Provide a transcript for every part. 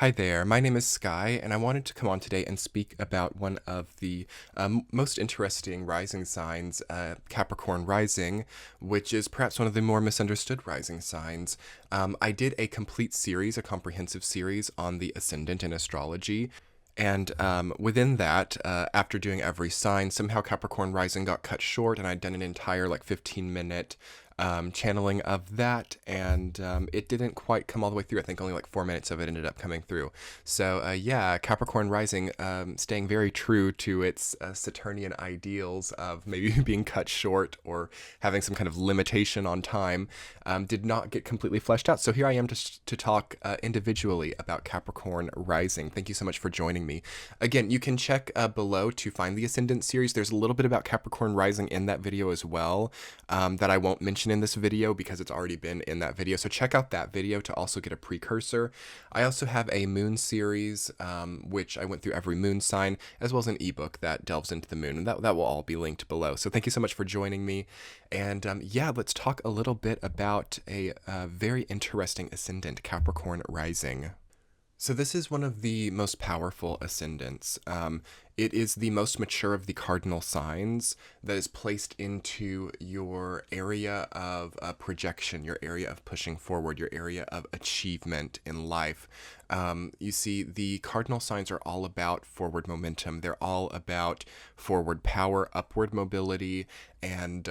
Hi there, my name is Sky, and I wanted to come on today and speak about one of the most interesting rising signs, Capricorn rising, which is perhaps one of the more misunderstood rising signs. I did a complete series, a comprehensive series on the Ascendant in astrology. And within that, after doing every sign, somehow Capricorn rising got cut short, and I'd done an entire 15-minute channeling of that, and it didn't quite come all the way through. I think only 4 minutes of it ended up coming through. So yeah, Capricorn rising, staying very true to its Saturnian ideals of maybe being cut short or having some kind of limitation on time, did not get completely fleshed out. So here I am to talk individually about Capricorn rising. Thank you so much for joining me. Again, you can check below to find the Ascendant series. There's a little bit about Capricorn rising in that video as well, that I won't mention in this video because it's already been in that video. So check out that video to also get a precursor. I also have a moon series, which I went through every moon sign, as well as an ebook that delves into the moon, and that will all be linked below. So thank you so much for joining me. And yeah, let's talk a little bit about a very interesting ascendant, Capricorn rising. So this is one of the most powerful ascendants. It is the most mature of the cardinal signs that is placed into your area of projection, your area of pushing forward, your area of achievement in life. You see, the cardinal signs are all about forward momentum. They're all about forward power, upward mobility, and,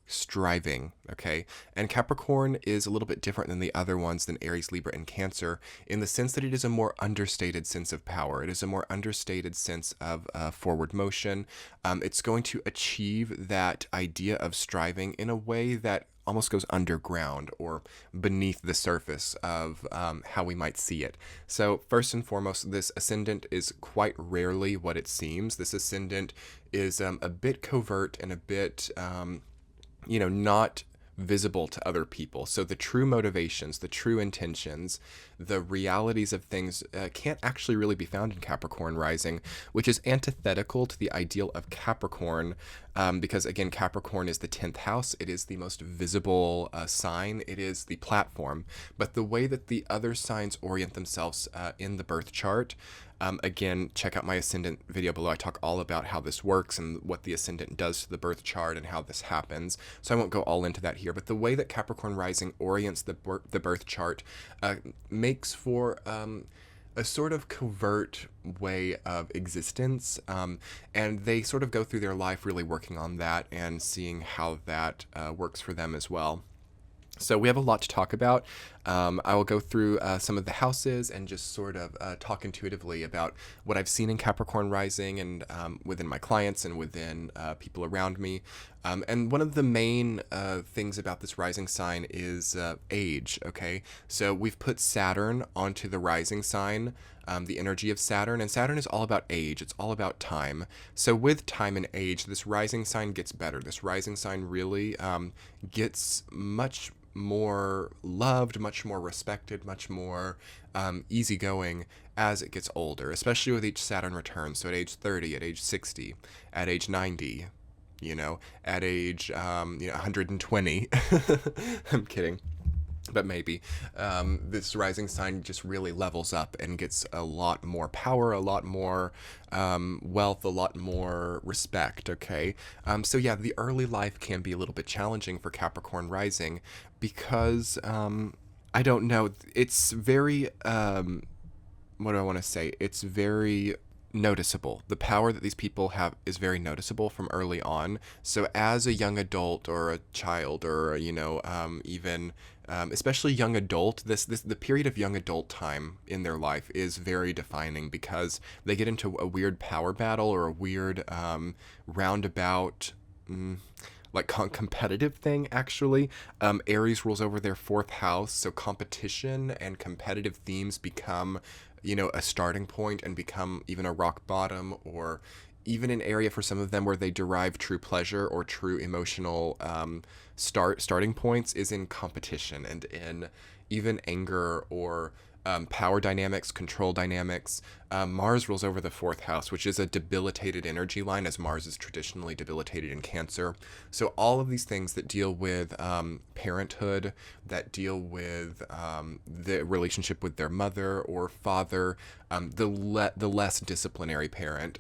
striving, okay? And Capricorn is a little bit different than the other ones, than Aries, Libra, and Cancer, in the sense that it is a more understated sense of power. It is a more understated sense of forward motion. It's going to achieve that idea of striving in a way that almost goes underground or beneath the surface of how we might see it. So first and foremost, this ascendant is quite rarely what it seems. This ascendant is a bit covert and a bit, not visible to other people. So the true motivations, the true intentions, the realities of things can't actually really be found in Capricorn rising, which is antithetical to the ideal of Capricorn, because again, Capricorn is the 10th house. It is the most visible sign. It is the platform. But the way that the other signs orient themselves in the birth chart, again, check out my Ascendant video below. I talk all about how this works and what the Ascendant does to the birth chart and how this happens. So I won't go all into that here. But the way that Capricorn rising orients the birth chart makes for a sort of covert way of existence, and they sort of go through their life really working on that and seeing how that works for them as well. So we have a lot to talk about. I will go through some of the houses and just sort of talk intuitively about what I've seen in Capricorn rising and within my clients and within people around me. And one of the main things about this rising sign is age, okay? So we've put Saturn onto the rising sign, the energy of Saturn, and Saturn is all about age. It's all about time. So with time and age, this rising sign gets better. This rising sign really gets much more loved, much more respected, much more easygoing as it gets older, especially with each Saturn return. So at age 30, at age 60, at age 90, at age 120. I'm kidding. But maybe this rising sign just really levels up and gets a lot more power, a lot more wealth, a lot more respect, okay? So yeah, the early life can be a little bit challenging for Capricorn rising because, I don't know, it's very, what do I want to say? It's very noticeable. The power that these people have is very noticeable from early on. So as a young adult or a child or, even especially young adult, the period of young adult time in their life is very defining because they get into a weird power battle or a weird roundabout competitive thing, actually. Aries rules over their 4th house, so competition and competitive themes become a starting point and become even a rock bottom, or even an area for some of them where they derive true pleasure or true emotional starting points is in competition and in even anger or power dynamics, control dynamics. Mars rules over the fourth house, which is a debilitated energy line, as Mars is traditionally debilitated in Cancer. So all of these things that deal with parenthood, that deal with the relationship with their mother or father, the less disciplinary parent,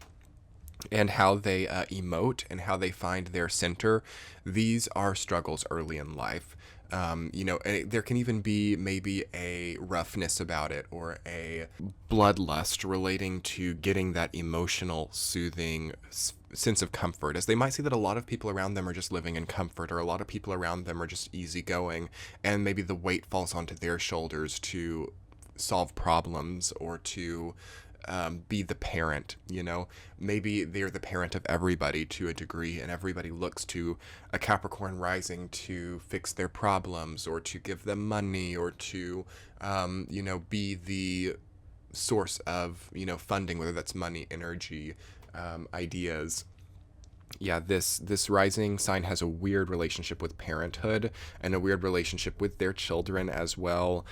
and how they emote and how they find their center. These are struggles early in life. There can even be maybe a roughness about it, or a bloodlust relating to getting that emotional, soothing sense of comfort, as they might see that a lot of people around them are just living in comfort, or a lot of people around them are just easygoing, and maybe the weight falls onto their shoulders to solve problems or to be the parent. Maybe they're the parent of everybody to a degree, and everybody looks to a Capricorn rising to fix their problems, or to give them money, or to be the source of funding, whether that's money, energy, ideas. Yeah, this rising sign has a weird relationship with parenthood, and a weird relationship with their children as well.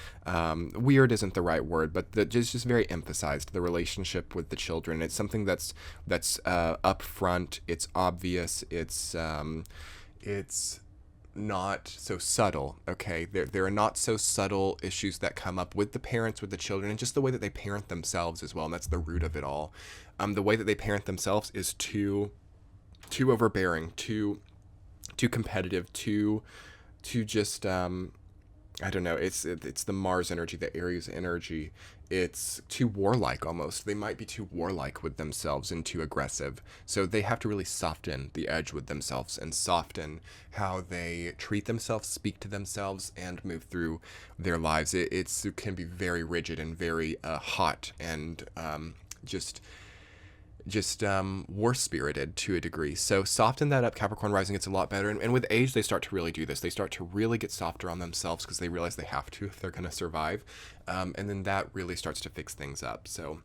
Weird isn't the right word, but just very emphasized, the relationship with the children. It's something that's upfront. It's obvious. It's not so subtle. Okay, there are not so subtle issues that come up with the parents, with the children, and just the way that they parent themselves as well. And that's the root of it all. The way that they parent themselves is too overbearing, too competitive, too just I don't know. It's the Mars energy, the Aries energy. It's too warlike almost. They might be too warlike with themselves and too aggressive. So they have to really soften the edge with themselves, and soften how they treat themselves, speak to themselves, and move through their lives. It can be very rigid and very hot, and just war-spirited to a degree. So soften that up, Capricorn rising. It's a lot better. And with age, they start to really do this. They start to really get softer on themselves, because they realize they have to if they're going to survive. And then that really starts to fix things up. So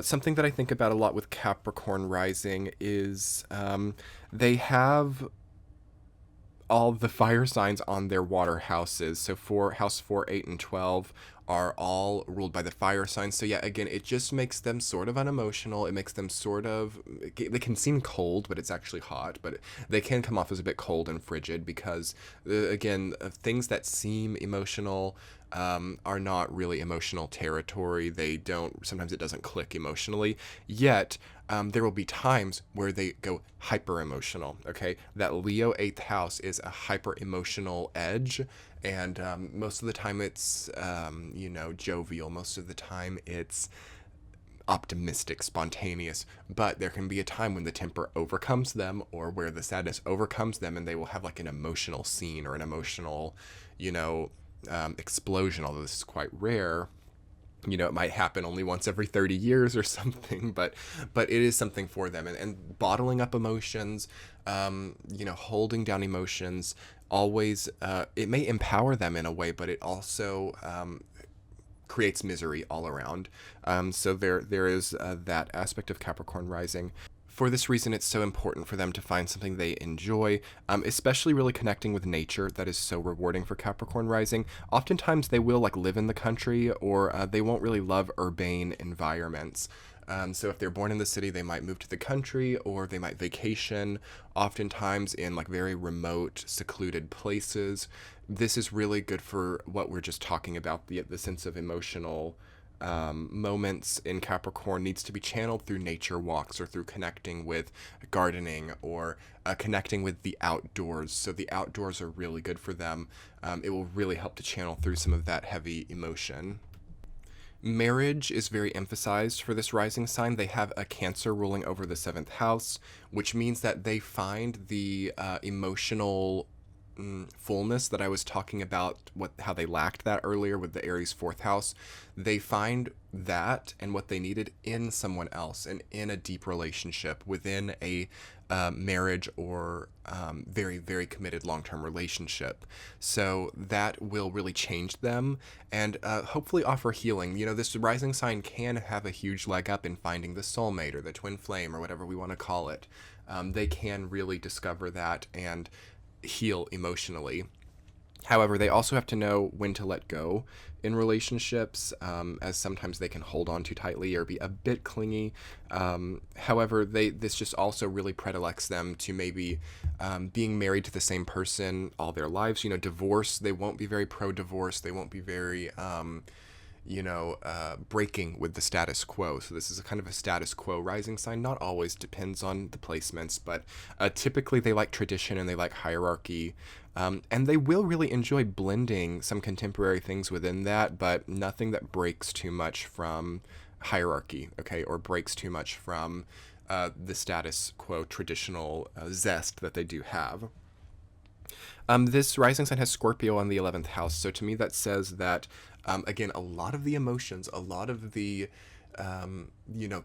something that I think about a lot with Capricorn rising is they have all the fire signs on their water houses. So house 4, 8, and 12 are all ruled by the fire signs. So yeah, again, it just makes them sort of unemotional. It makes them they can seem cold, but it's actually hot. But they can come off as a bit cold and frigid, because again, things that seem emotional are not really emotional territory. Sometimes it doesn't click emotionally. Yet there will be times where they go hyper emotional. Okay, that Leo 8th house is a hyper emotional edge, and most of the time it's jovial. Most of the time it's optimistic, spontaneous. But there can be a time when the temper overcomes them, or where the sadness overcomes them, and they will have like an emotional scene, or an emotional explosion. Although this is quite rare. It might happen only once every 30 years or something, but it is something for them. And bottling up emotions, holding down emotions, always, it may empower them in a way, but it also creates misery all around. So there is that aspect of Capricorn rising. For this reason, it's so important for them to find something they enjoy, especially really connecting with nature. That is so rewarding for Capricorn rising. Oftentimes they will live in the country, or they won't really love urbane environments. So if they're born in the city, they might move to the country, or they might vacation, oftentimes in very remote, secluded places. This is really good for what we're just talking about, the sense of emotional moments in Capricorn needs to be channeled through nature walks, or through connecting with gardening, or connecting with the outdoors. So the outdoors are really good for them. It will really help to channel through some of that heavy emotion. Marriage is very emphasized for this rising sign. They have a Cancer ruling over the 7th house, which means that they find the emotional fullness that I was talking about, how they lacked that earlier with the Aries 4th house. They find that and what they needed in someone else, and in a deep relationship within a marriage, or very, very committed long-term relationship. So that will really change them, and hopefully offer healing. This rising sign can have a huge leg up in finding the soulmate, or the twin flame, or whatever we want to call it. They can really discover that and heal emotionally. However, they also have to know when to let go in relationships, as sometimes they can hold on too tightly or be a bit clingy. However, this just also really predilects them to maybe being married to the same person all their lives. Divorce, they won't be very pro-divorce. They won't be very breaking with the status quo. So this is a kind of a status quo rising sign. Not always, depends on the placements, but typically they like tradition and they like hierarchy. And they will really enjoy blending some contemporary things within that, but nothing that breaks too much from hierarchy, okay, or breaks too much from the status quo traditional zest that they do have. This rising sign has Scorpio on the 11th house. So to me, that says that, again, a lot of the emotions, a lot of the,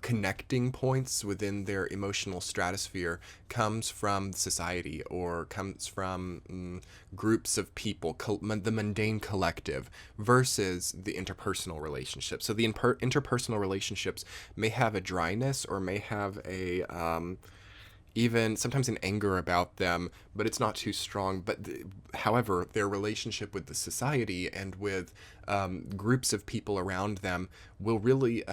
connecting points within their emotional stratosphere comes from society or comes from groups of people, the mundane collective, versus the interpersonal relationships. So the interpersonal relationships may have a dryness or may have a even sometimes an anger about them, but it's not too strong. But however, their relationship with the society and with groups of people around them will really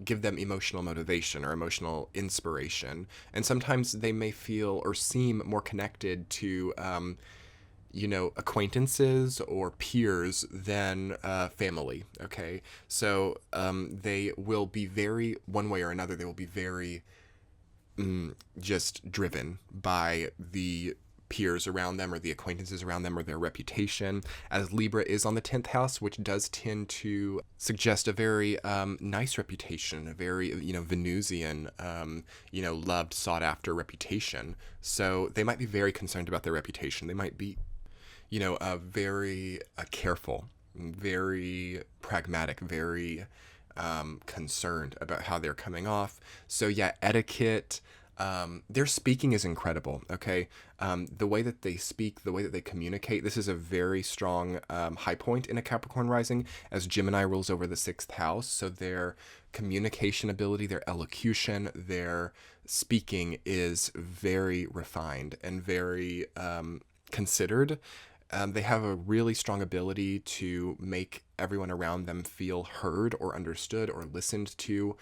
give them emotional motivation or emotional inspiration. And sometimes they may feel or seem more connected to acquaintances or peers than family. Okay, so they will be very, one way or another, they will be very just driven by the peers around them or the acquaintances around them or their reputation, as Libra is on the 10th house, which does tend to suggest a very nice reputation, a very Venusian loved, sought after reputation. So they might be very concerned about their reputation. They might be very careful, very pragmatic, very concerned about how they're coming off. So yeah, etiquette, their speaking is incredible. Okay. The way that they speak, the way that they communicate, this is a very strong high point in a Capricorn rising, as Gemini rules over the 6th house. So their communication ability, their elocution, their speaking is very refined and very considered. They have a really strong ability to make everyone around them feel heard or understood or listened to.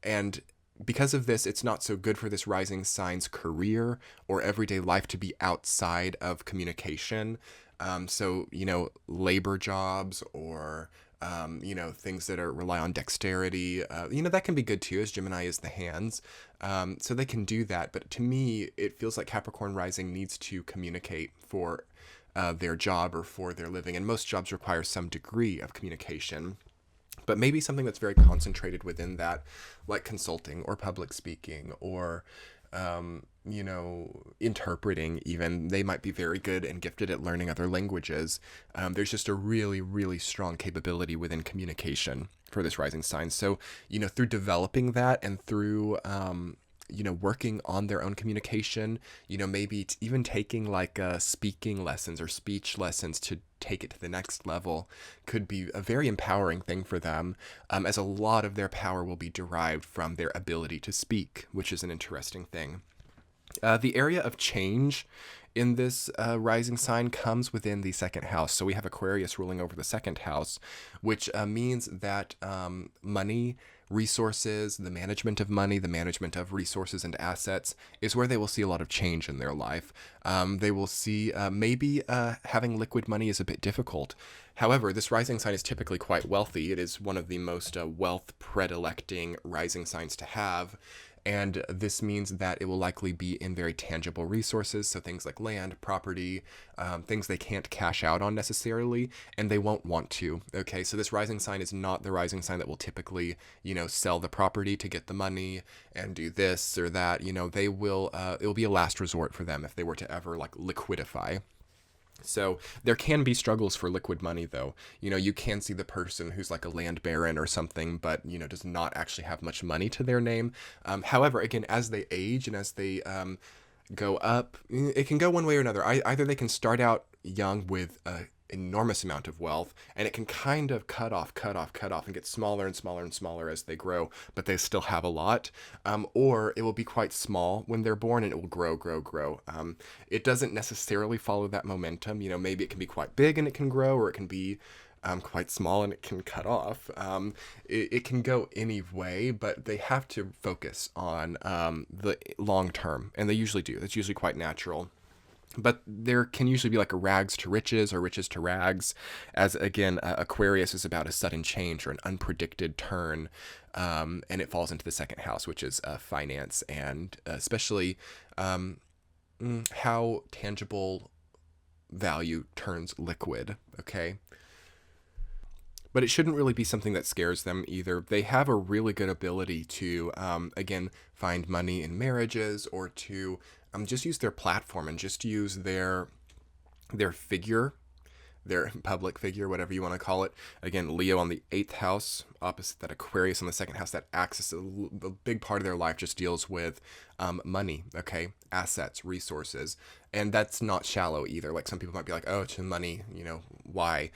And because of this, it's not so good for this rising sign's career or everyday life to be outside of communication. So, labor jobs or, things that rely on dexterity, that can be good too, as Gemini is the hands. So they can do that. But to me, it feels like Capricorn rising needs to communicate for their job or for their living. And most jobs require some degree of communication, but maybe something that's very concentrated within that, like consulting or public speaking or, interpreting even. They might be very good and gifted at learning other languages. There's just a really, really strong capability within communication for this rising sign. So, through developing that and through, working on their own communication, maybe even taking like speaking lessons or speech lessons to take it to the next level could be a very empowering thing for them, as a lot of their power will be derived from their ability to speak, which is an interesting thing. The area of change in this rising sign comes within the 2nd house. So we have Aquarius ruling over the 2nd house, which means that money, resources, the management of money, the management of resources and assets is where they will see a lot of change in their life. They will see maybe having liquid money is a bit difficult. However, this rising sign is typically quite wealthy. It is one of the most wealth predilecting rising signs to have. And this means that it will likely be in very tangible resources. So things like land, property, things they can't cash out on necessarily, and they won't want to. Okay, so this rising sign is not the rising sign that will typically, sell the property to get the money and do this or that. They will, it will be a last resort for them if they were to ever liquidify. So there can be struggles for liquid money, though. You can see the person who's like a land baron or something, but, does not actually have much money to their name. However, again, as they age and as they go up, it can go one way or another. Either they can start out young with a enormous amount of wealth, and it can kind of cut off, and get smaller and smaller and smaller as they grow, but they still have a lot. Or it will be quite small when they're born, and it will grow. It doesn't necessarily follow that momentum. Maybe it can be quite big and it can grow, or it can be quite small and it can cut off. It can go any way, but they have to focus on the long term, and they usually do. That's usually quite natural. But there can usually be like a rags to riches or riches to rags, as again, Aquarius is about a sudden change or an unpredicted turn, and it falls into the second house, which is finance, and especially how tangible value turns liquid, okay? But it shouldn't really be something that scares them either. They have a really good ability to, again, find money in marriages, or to just use their platform and just use their figure, their public figure, whatever you want to call it. Again, Leo on the 8th house, opposite that Aquarius on the 2nd house. That axis, a big part of their life just deals with money, okay? Assets, resources. And that's not shallow either. Like some people might be like, oh, it's money, why?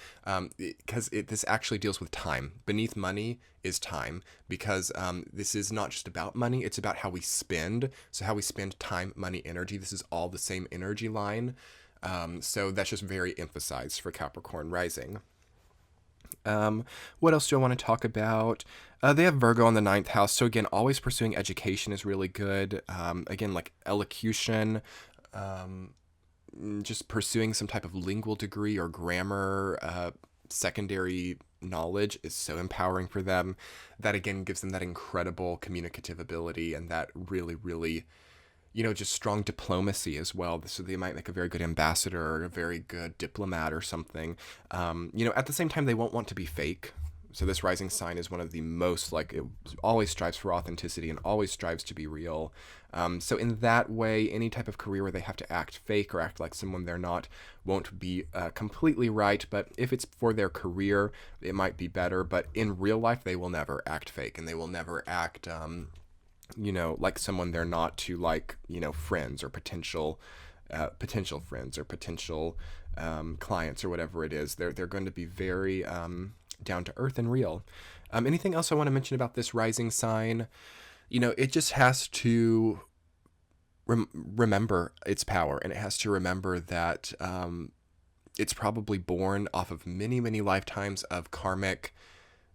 Because this actually deals with time. Beneath money is time, because this is not just about money, it's about how we spend. So how we spend time, money, energy. This is all the same energy line. So that's just very emphasized for Capricorn rising. What else do I want to talk about? They have Virgo on the 9th house. So again, always pursuing education is really good. Again, like elocution, just pursuing some type of lingual degree or grammar, secondary knowledge is so empowering for them. That again gives them that incredible communicative ability, and that really, really, just strong diplomacy as well. So they might make a very good ambassador or a very good diplomat or something. At the same time, they won't want to be fake. So this rising sign is one of the most, it always strives for authenticity and always strives to be real. So in that way, any type of career where they have to act fake or act like someone they're not won't be completely right. But if it's for their career, it might be better. But in real life, they will never act fake, and they will never act, like someone they're not to, friends or potential friends or potential clients or whatever it is. They're going to be very down to earth and real. Anything else I want to mention about this rising sign? It just has to remember its power, and it has to remember that it's probably born off of many, many lifetimes of karmic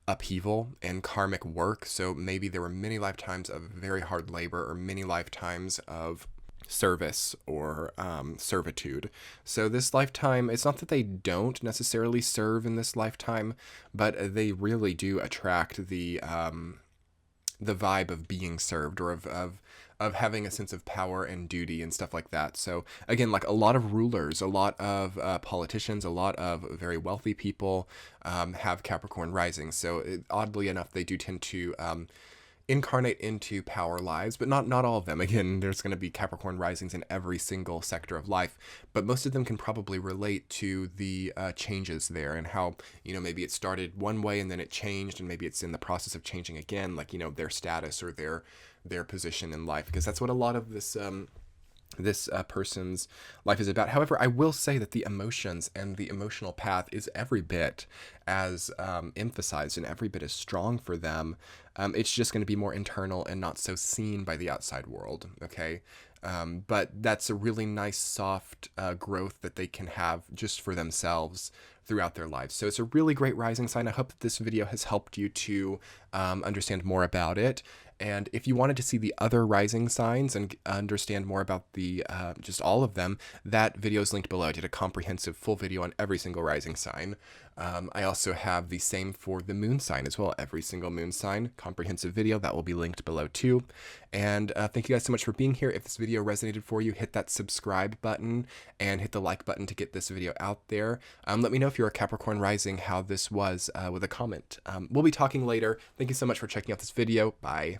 upheaval and karmic work. So maybe there were many lifetimes of very hard labor, or many lifetimes of service or servitude. So this lifetime, it's not that they don't necessarily serve in this lifetime, but they really do attract the vibe of being served, or of having a sense of power and duty and stuff like that. So again, like a lot of rulers, a lot of politicians, a lot of very wealthy people have Capricorn rising. So oddly enough, they do tend to incarnate into power lives, but not all of them. Again, there's going to be Capricorn risings in every single sector of life, but most of them can probably relate to the changes there, and how, maybe it started one way and then it changed, and maybe it's in the process of changing again, like, their status or their position in life, because that's what a lot of this person's life is about. However, I will say that the emotions and the emotional path is every bit as emphasized and every bit as strong for them. It's just going to be more internal and not so seen by the outside world, okay? But that's a really nice, soft growth that they can have just for themselves throughout their lives. So it's a really great rising sign. I hope that this video has helped you to understand more about it. And if you wanted to see the other rising signs and understand more about the just all of them, that video is linked below. I did a comprehensive full video on every single rising sign. I also have the same for the moon sign as well. Every single moon sign, comprehensive video, that will be linked below too. And thank you guys so much for being here. If this video resonated for you, hit that subscribe button and hit the like button to get this video out there. Let me know if you're a Capricorn rising how this was with a comment. We'll be talking later. Thank you so much for checking out this video. Bye.